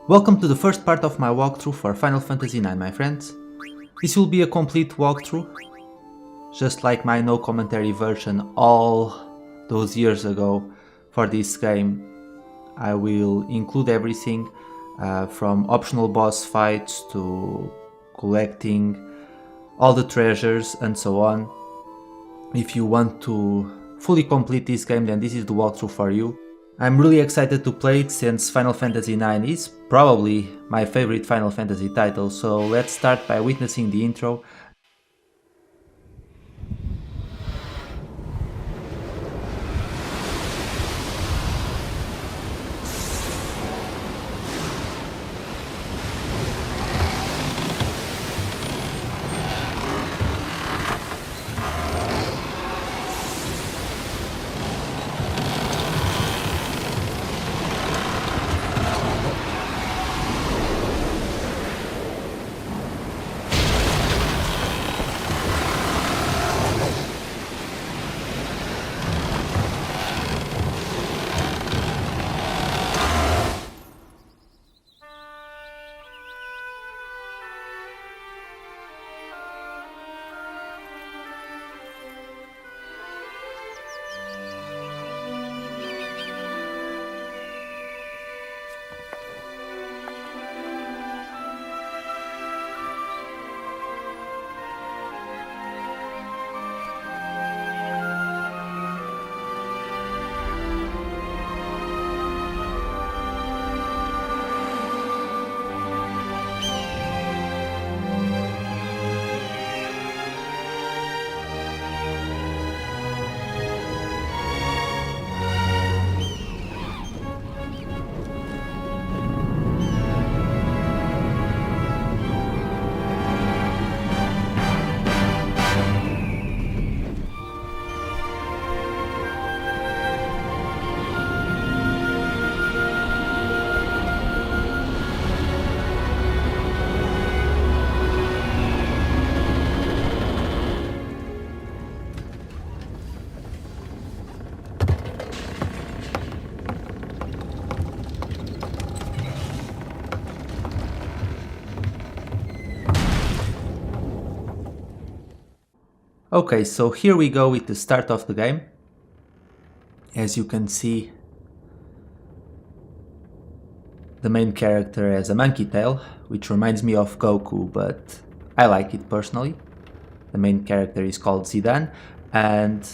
Welcome to the first part of my walkthrough for Final Fantasy IX, my friends. This will be a complete walkthrough, just like my no commentary version all those years ago for this game. I will include everything from optional boss fights to collecting all the treasures and so on. If you want to fully complete this game, then this is the walkthrough for you. I'm really excited to play it since Final Fantasy IX is probably my favorite Final Fantasy title, so let's start by witnessing the intro. Okay, so here we go with the start of the game. As you can see, the main character has a monkey tail, which reminds me of Goku, but I like it personally. The main character is called Zidane, and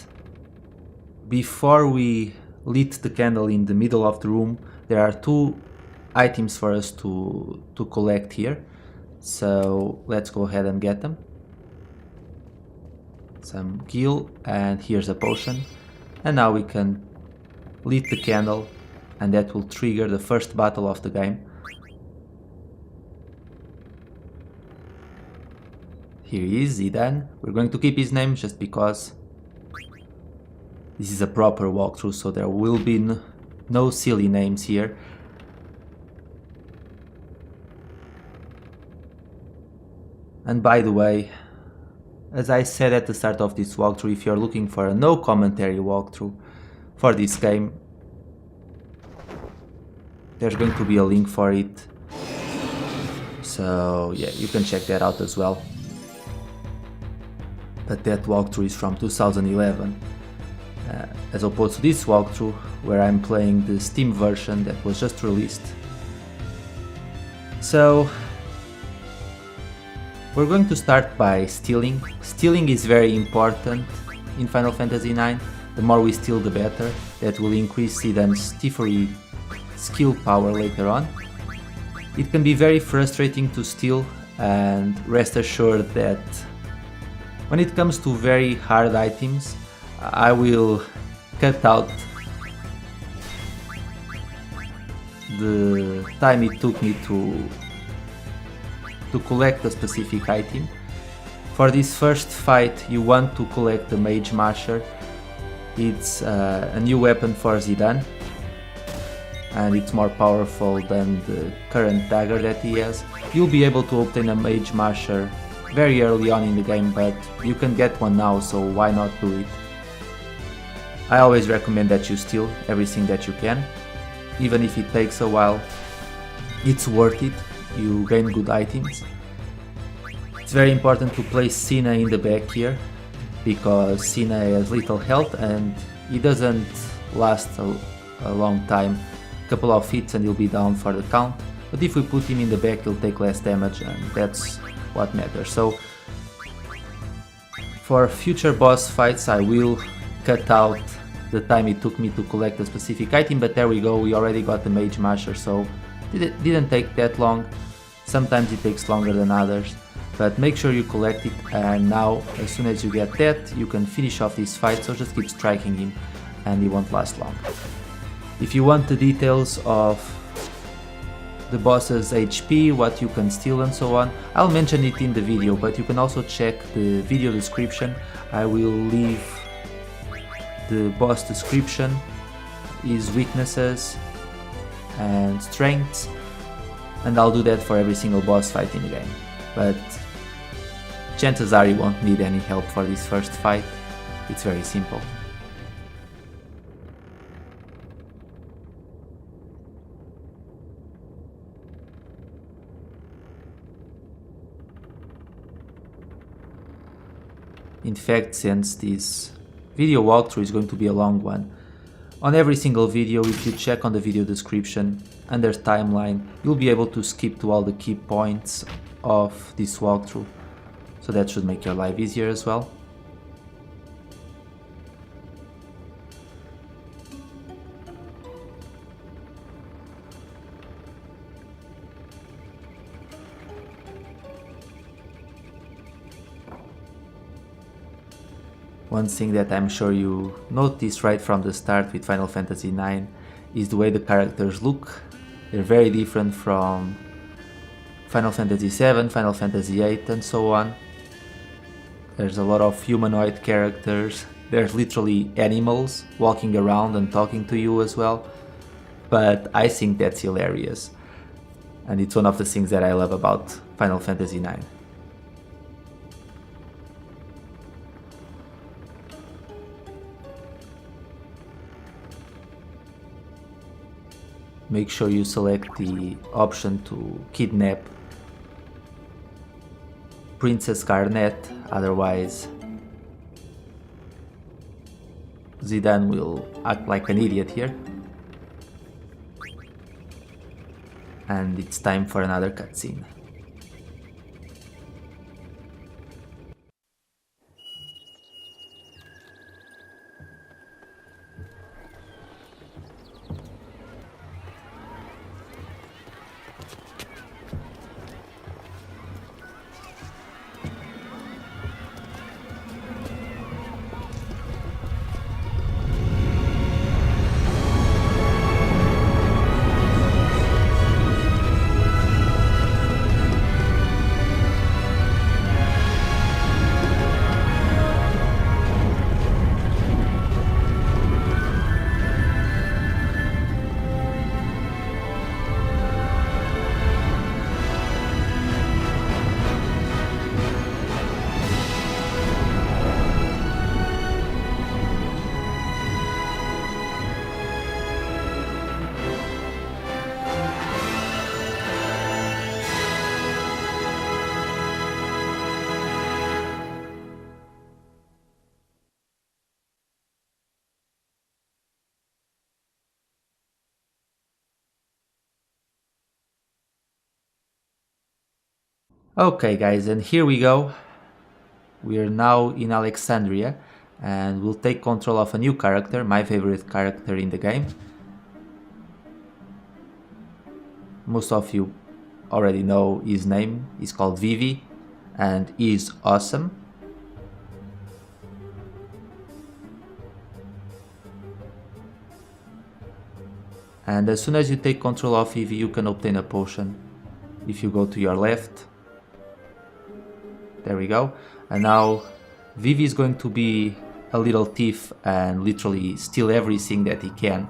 before we lit the candle in the middle of the room, there are two items for us to collect here. So let's go ahead and get them. Some gil, and here's a potion, and now we can lit the candle, and that will trigger the first battle of the game. Here he is, Zidane. We're going to keep his name just because this is a proper walkthrough, so there will be no silly names here. And by the way, as I said at the start of this walkthrough, if you're looking for a no commentary walkthrough for this game, there's going to be a link for it. So yeah, you can check that out as well. But that walkthrough is from 2011, as opposed to this walkthrough where I'm playing the Steam version that was just released. So we're going to start by stealing. Stealing is very important in Final Fantasy IX. The more we steal, the better. That will increase Zidane's Tiferi skill power later on. It can be very frustrating to steal, and rest assured that when it comes to very hard items, I will cut out the time it took me to collect a specific item. For this first fight, you want to collect the Mage Masher. It's a new weapon for Zidane, and it's more powerful than the current dagger that he has. You'll be able to obtain a Mage Masher very early on in the game, but you can get one now, so why not do it? I always recommend that you steal everything that you can, even if it takes a while. it's worth it, you gain good items. It's very important to place Sina in the back here, because Sina has little health and he doesn't last a long time. A couple of hits and he'll be down for the count, but if we put him in the back he'll take less damage, and that's what matters. So for future boss fights I will cut out the time it took me to collect a specific item, but there we go, we already got the Mage Masher, so it didn't take that long. Sometimes it takes longer than others, but make sure you collect it, and now as soon as you get that you can finish off this fight, so just keep striking him and he won't last long. If you want the details of the boss's HP, what you can steal and so on, I'll mention it in the video, but you can also check the video description. I will leave the boss description, his weaknesses and strengths, and I'll do that for every single boss fight in the game. But chances are you won't need any help for this first fight, it's very simple. In fact, since this video walkthrough is going to be a long one, on every single video, if you check on the video description, under timeline, you'll be able to skip to all the key points of this walkthrough, so that should make your life easier as well. One thing that I'm sure you noticed right from the start with Final Fantasy IX is the way the characters look. They're very different from Final Fantasy VII, Final Fantasy VIII and so on. There's a lot of humanoid characters, there's literally animals walking around and talking to you as well, but I think that's hilarious, and it's one of the things that I love about Final Fantasy IX. Make sure you select the option to kidnap Princess Garnet, otherwise Zidane will act like an idiot here. And it's time for another cutscene. Okay guys, and here we go. We are now in Alexandria and we'll take control of a new character, my favorite character in the game. Most of you already know his name, he's called Vivi and he's awesome. And as soon as you take control of Vivi, you can obtain a potion. If you go to your left, there we go. And now Vivi is going to be a little thief and literally steal everything that he can.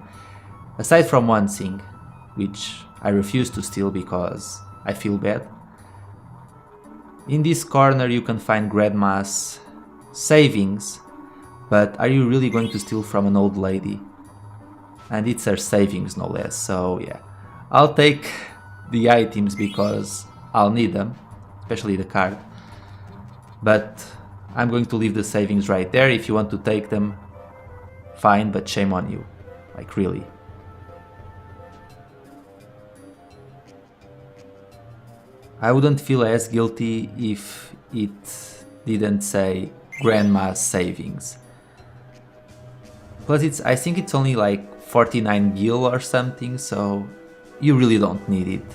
Aside from one thing, which I refuse to steal because I feel bad. In this corner you can find Grandma's savings, but are you really going to steal from an old lady? And it's her savings no less, so yeah. I'll take the items because I'll need them, especially the card. But I'm going to leave the savings right there. If you want to take them, fine, but shame on you. Like, really. I wouldn't feel as guilty if it didn't say Grandma's savings. Plus I think it's only like 49 gil or something, so you really don't need it.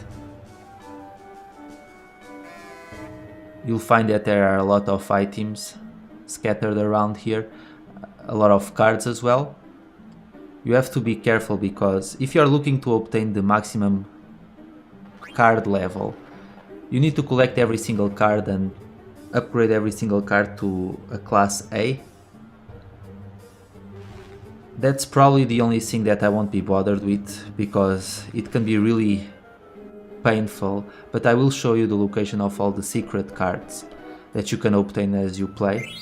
You'll find that there are a lot of items scattered around here, a lot of cards as well. You have to be careful because if you are looking to obtain the maximum card level, you need to collect every single card and upgrade every single card to a class A. That's probably the only thing that I won't be bothered with because it can be really painful, but I will show you the location of all the secret cards that you can obtain as you play.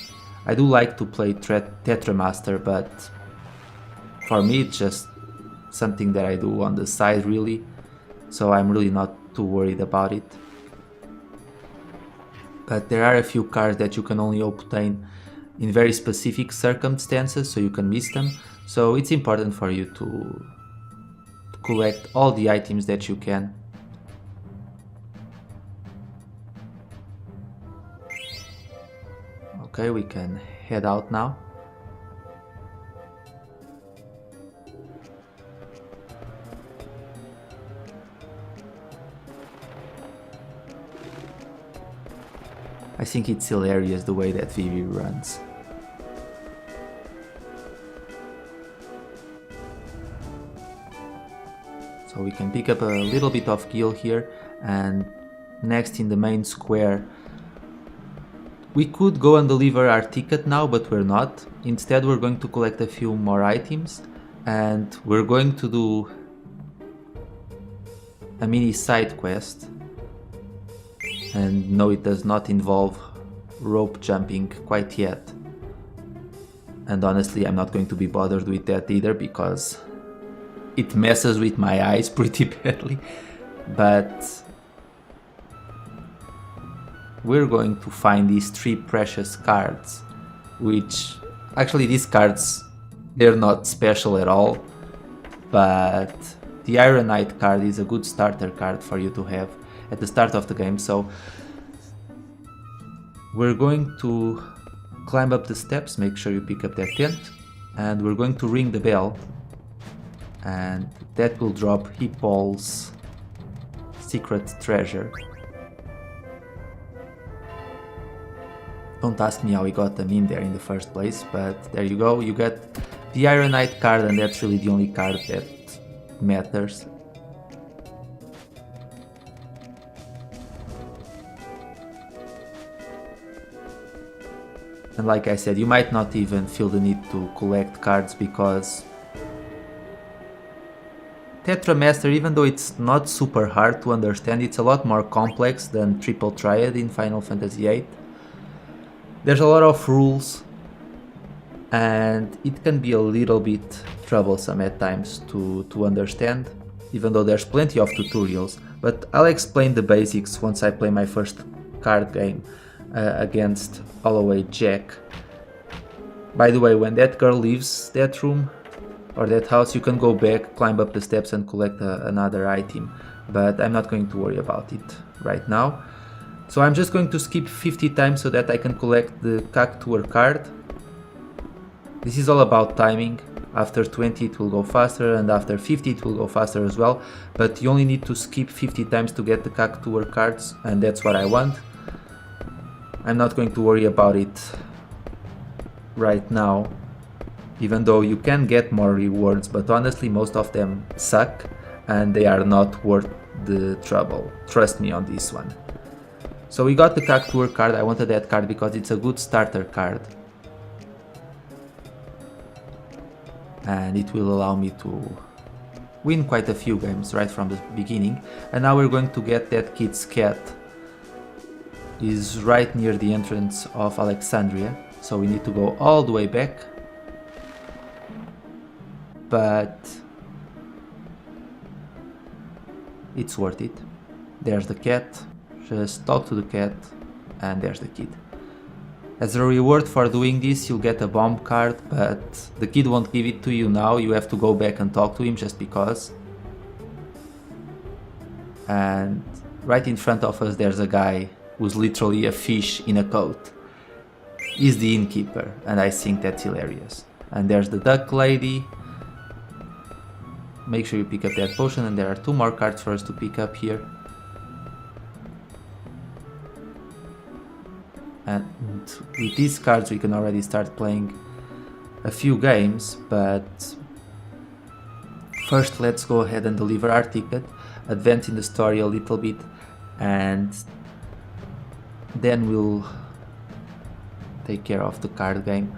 I do like to play Tetra Master, but for me it's just something that I do on the side really, so I'm really not too worried about it. But there are a few cards that you can only obtain in very specific circumstances, so you can miss them. So it's important for you to collect all the items that you can. Okay, we can head out now. I think it's hilarious the way that Vivi runs. So we can pick up a little bit of gil here, and next in the main square we could go and deliver our ticket now, but we're not. Instead we're going to collect a few more items and we're going to do a mini side quest. And no, it does not involve rope jumping quite yet. And honestly, I'm not going to be bothered with that either because it messes with my eyes pretty badly. But we're going to find these 3 precious cards, which actually these cards, they're not special at all, but the Iron Knight card is a good starter card for you to have at the start of the game. So we're going to climb up the steps, make sure you pick up that tent, and we're going to ring the bell, and that will drop Hippol's secret treasure. Don't ask me how we got them in there in the first place, but there you go, you get the Iron Knight card, and that's really the only card that matters. And like I said, you might not even feel the need to collect cards because Tetra Master, even though it's not super hard to understand, it's a lot more complex than Triple Triad in Final Fantasy VIII. There's a lot of rules and it can be a little bit troublesome at times to understand, even though there's plenty of tutorials. But I'll explain the basics once I play my first card game against Alleyway Jack. By the way, when that girl leaves that room or that house, you can go back, climb up the steps and collect another item, but I'm not going to worry about it right now. So I'm just going to skip 50 times so that I can collect the Cactuar card. This is all about timing. After 20 it will go faster and after 50 it will go faster as well, but you only need to skip 50 times to get the Cactuar cards, and that's what I want. I'm not going to worry about it right now, even though you can get more rewards, but honestly most of them suck and they are not worth the trouble. Trust me on this one. So we got the Cactuar card. I wanted that card because it's a good starter card. And it will allow me to win quite a few games right from the beginning. And now we're going to get that kid's cat. Is right near the entrance of Alexandria, so we need to go all the way back. But it's worth it. there's the cat, just talk to the cat, and there's the kid. As a reward for doing this, you'll get a bomb card, but the kid won't give it to you now, you have to go back and talk to him just because. And right in front of us there's a guy who's literally a fish in a coat. He's the innkeeper, and I think that's hilarious. And there's the duck lady. Make sure you pick up that potion, and there are 2 more cards for us to pick up here. And with these cards we can already start playing a few games, but first let's go ahead and deliver our ticket, advance in the story a little bit, and then we'll take care of the card game,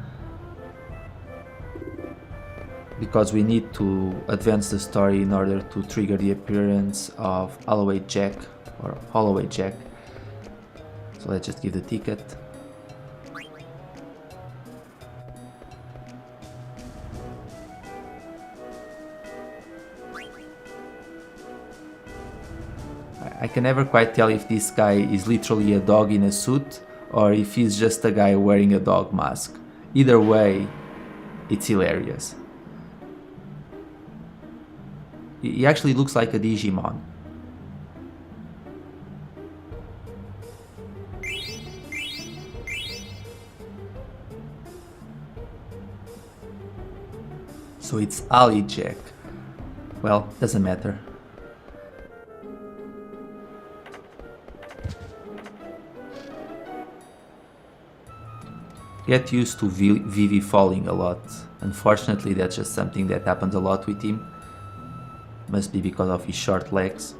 because we need to advance the story in order to trigger the appearance of Alleyway Jack or Holloway Jack. So let's just give the ticket. I can never quite tell if this guy is literally a dog in a suit or if he's just a guy wearing a dog mask. Either way, it's hilarious. He actually looks like a Digimon. So it's Alleyway Jack. Well, doesn't matter. Get used to Vivi falling a lot. Unfortunately, that's just something that happens a lot with him. Must be because of his short legs.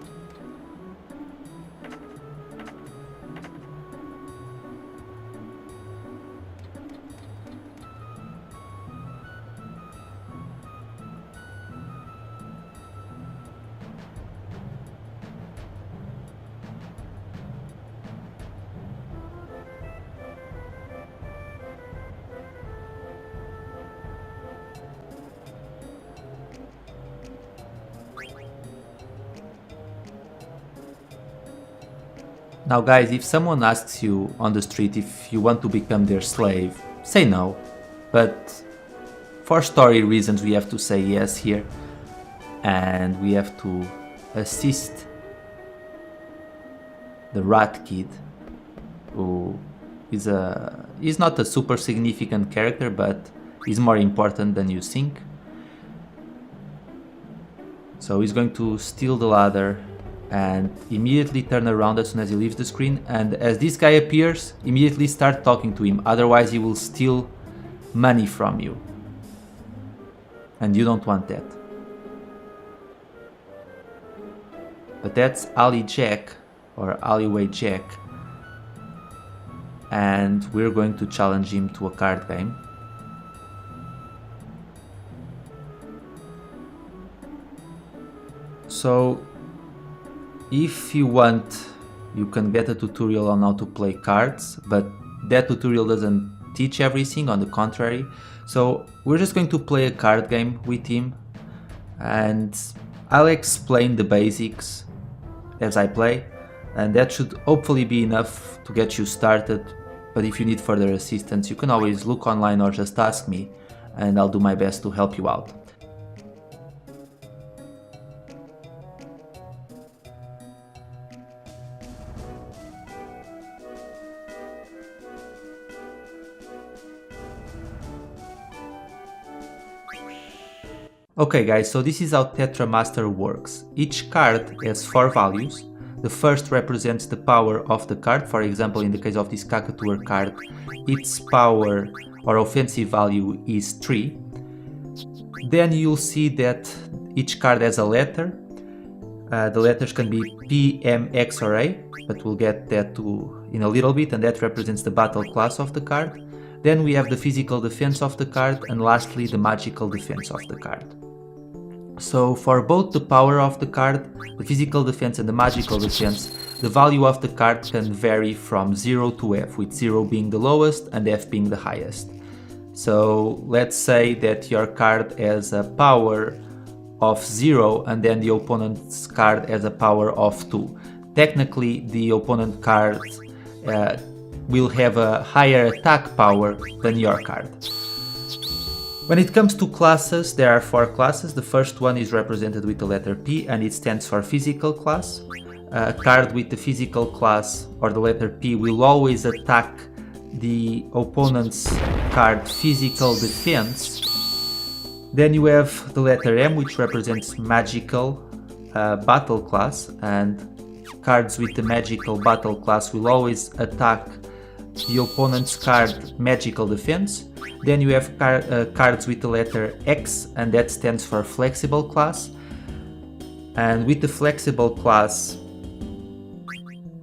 Now guys, if someone asks you on the street if you want to become their slave, say no. But for story reasons we have to say yes here. And we have to assist the rat kid, who is he's not a super significant character, but he's more important than you think. So he's going to steal the ladder and immediately turn around as soon as he leaves the screen, and as this guy appears, immediately start talking to him, otherwise he will steal money from you. And you don't want that. But that's Alleyway Jack, or Alleyway Jack, and we're going to challenge him to a card game. So if you want, you can get a tutorial on how to play cards, but that tutorial doesn't teach everything, on the contrary. So we're just going to play a card game with him, and I'll explain the basics as I play, and that should hopefully be enough to get you started. But if you need further assistance, you can always look online or just ask me, and I'll do my best to help you out. Okay guys, so this is how Tetra Master works. Each card has 4 values. The first represents the power of the card. For example, in the case of this Cactuar card, its power or offensive value is 3. Then you'll see that each card has a letter. The letters can be P, M, X or A, but we'll get that to in a little bit, and that represents the battle class of the card. Then we have the physical defense of the card, and lastly the magical defense of the card. So for both the power of the card, the physical defense and the magical defense, the value of the card can vary from 0 to F, with 0 being the lowest and F being the highest. So let's say that your card has a power of 0 and then the opponent's card has a power of 2. technically the opponent card will have a higher attack power than your card. When it comes to classes, there are 4 classes. The first one is represented with the letter P and it stands for physical class. A card with the physical class or the letter P will always attack the opponent's card physical defense. Then you have the letter M, which represents magical battle class, and cards with the magical battle class will always attack the opponent's card magical defense. Then you have cards with the letter X, and that stands for flexible class. And with the flexible class,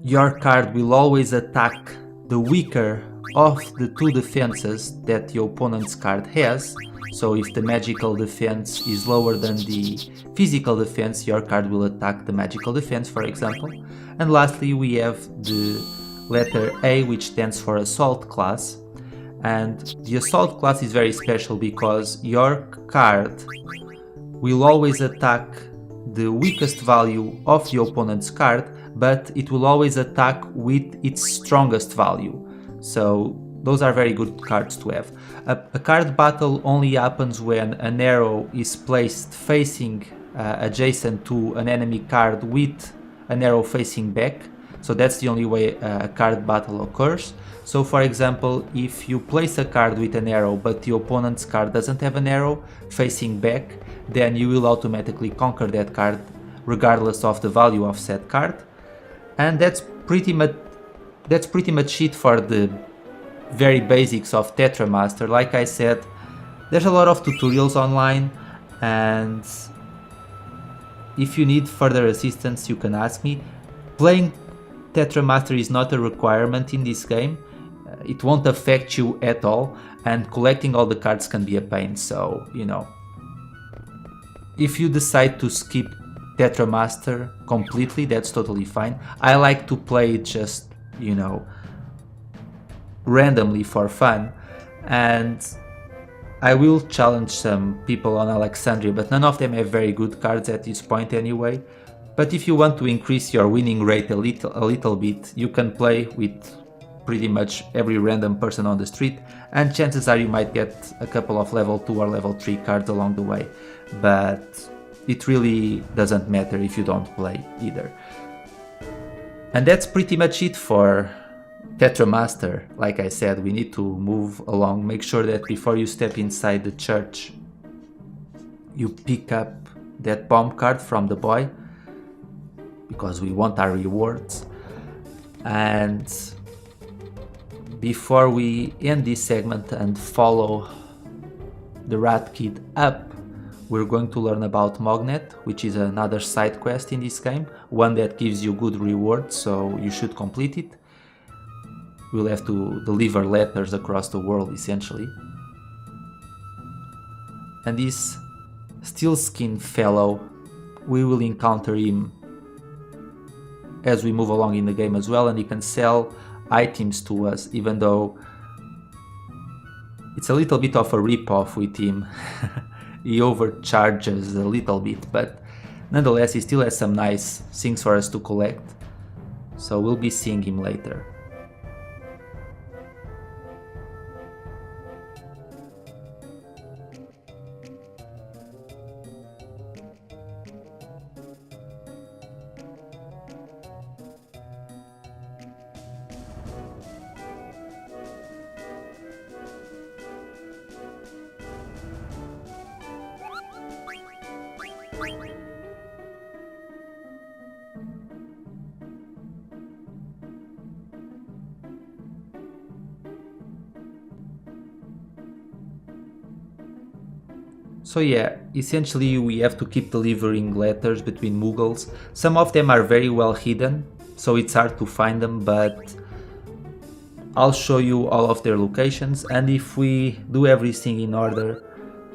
your card will always attack the weaker of the 2 defenses that the opponent's card has. So if the magical defense is lower than the physical defense, your card will attack the magical defense, for example. And lastly, we have the letter A, which stands for assault class. And the assault class is very special because your card will always attack the weakest value of the opponent's card, but it will always attack with its strongest value. So those are very good cards to have. A card battle only happens when an arrow is placed facing adjacent to an enemy card with an arrow facing back. So that's the only way a card battle occurs. So for example, if you place a card with an arrow but the opponent's card doesn't have an arrow facing back, then you will automatically conquer that card regardless of the value of said card. And that's pretty much it for the very basics of Tetra Master. Like I said, there's a lot of tutorials online, and if you need further assistance you can ask me. Playing Tetra Master is not a requirement in this game. It won't affect you at all, and collecting all the cards can be a pain, so you know. If you decide to skip Tetra Master completely, that's totally fine. I like to play it just, you know, randomly for fun, and I will challenge some people on Alexandria, but none of them have very good cards at this point anyway. But if you want to increase your winning rate a little bit, you can play with pretty much every random person on the street, and chances are you might get a couple of level 2 or level 3 cards along the way, but it really doesn't matter if you don't play either. And that's pretty much it for Tetra Master. Like I said, we need to move along. Make sure that before you step inside the church, you pick up that bomb card from the boy, because we want our rewards. And before we end this segment and follow the Rat Kid up, we're going to learn about Mognet, which is another side quest in this game, one that gives you good rewards, so you should complete it. We'll have to deliver letters across the world, essentially. And this steel skin fellow, we will encounter him as we move along in the game as well, and he can sell items to us, even though it's a little bit of a rip-off with him. He overcharges a little bit, but nonetheless he still has some nice things for us to collect, so we'll be seeing him later. So yeah, essentially we have to keep delivering letters between Muggles. Some of them are very well hidden, so it's hard to find them, but I'll show you all of their locations, and if we do everything in order,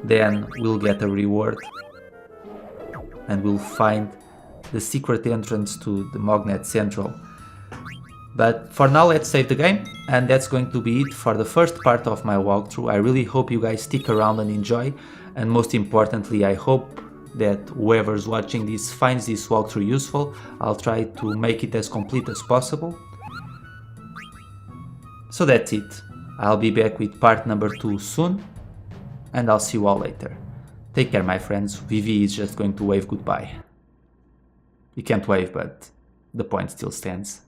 then we'll get a reward and we'll find the secret entrance to the Mognet Central. But for now, let's save the game, and that's going to be it for the first part of my walkthrough. I really hope you guys stick around and enjoy, and most importantly, I hope that whoever's watching this finds this walkthrough useful. I'll try to make it as complete as possible. So that's it. I'll be back with part number 2 soon, and I'll see you all later. Take care, my friends. Vivi is just going to wave goodbye. You can't wave, but the point still stands.